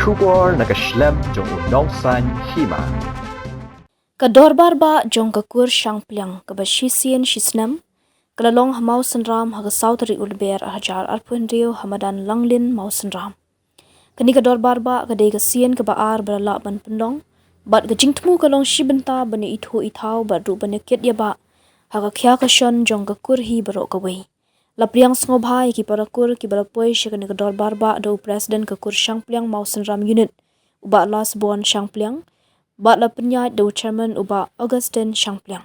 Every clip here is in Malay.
Shubor nakaslem jong unongsan Hima. Kadorbar ba jong kakur Shangpliang kabashisian shisnam kalalong hamau senram haga sautari ulber hajar arpun Riew hamadan langlin mau senram. Kani kadorbar ba kadai kasian kebaar berala ban pendong bat gajingtmu kalong shibenta bani ithu ithau bat ru bani kiat ya ba haga kya kason jong kakur hi barok kawai. Lapriang sngobhai ki parakur ki barapoi shikani kadorbar ba do presiden kakur Shangpliang mau senram unit uba las bon Shangpliang bat la penyat do chairman uba Augustin Shangpliang.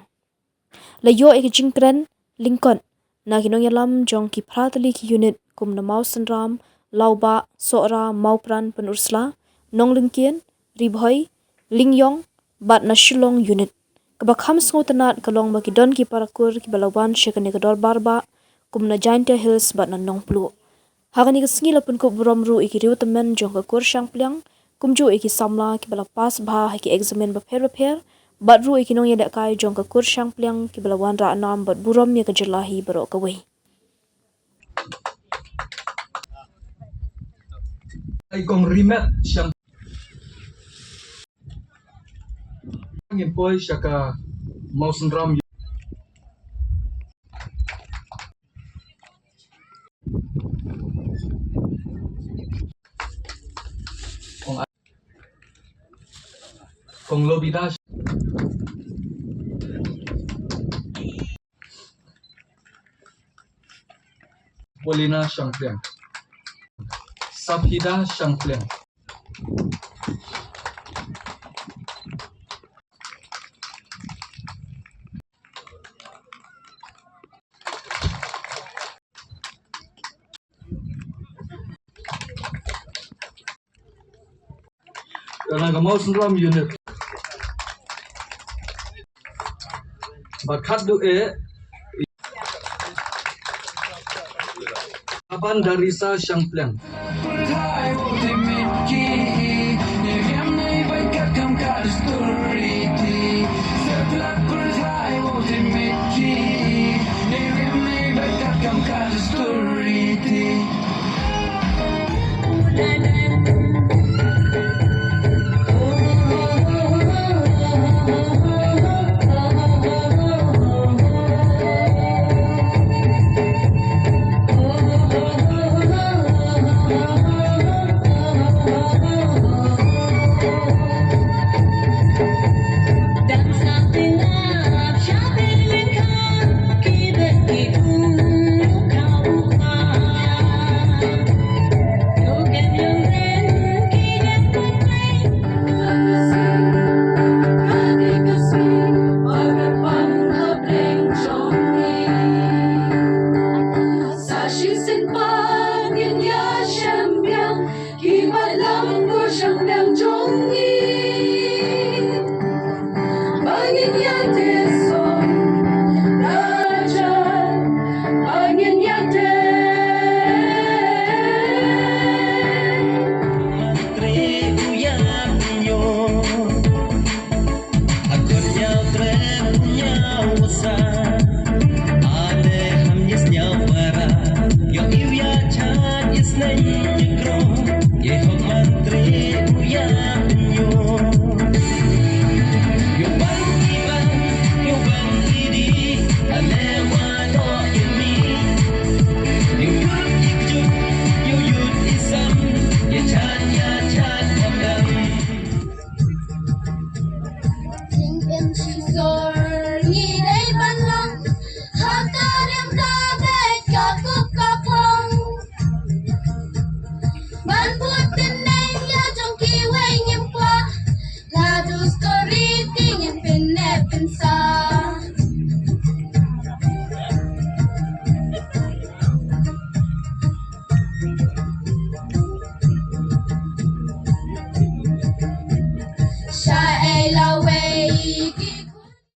Layo ek jingkren Lincoln na kinong yalam jong ki pratali ki unit kum na mau senram lauba sora maupran penursla nong lingkien ribhoi lingyong bat na shilong unit kabakham sngotanat kalong makidon ki parakur ki balawan shikani kadorbar ba kum na Giant Hills bat na nong plu. Hagani kasngi la Pynkup Burom Riew iki Riew Tymmen jong kakur Shangpliang kumju iki Samla ki bala pas bha ki examen ba pher bat Riew iki nong Ïalehkai jong kakur Shangpliang ki bala wan ra nam bat Burom ya kajelahi barok kawai. Ay kong rimet siyang impoy siya ka mausenram kong lobidas Polina Shangpliang Sabhida Shangpliang karena mau senram unit bakat doe aban dari sa Shangpliang Hima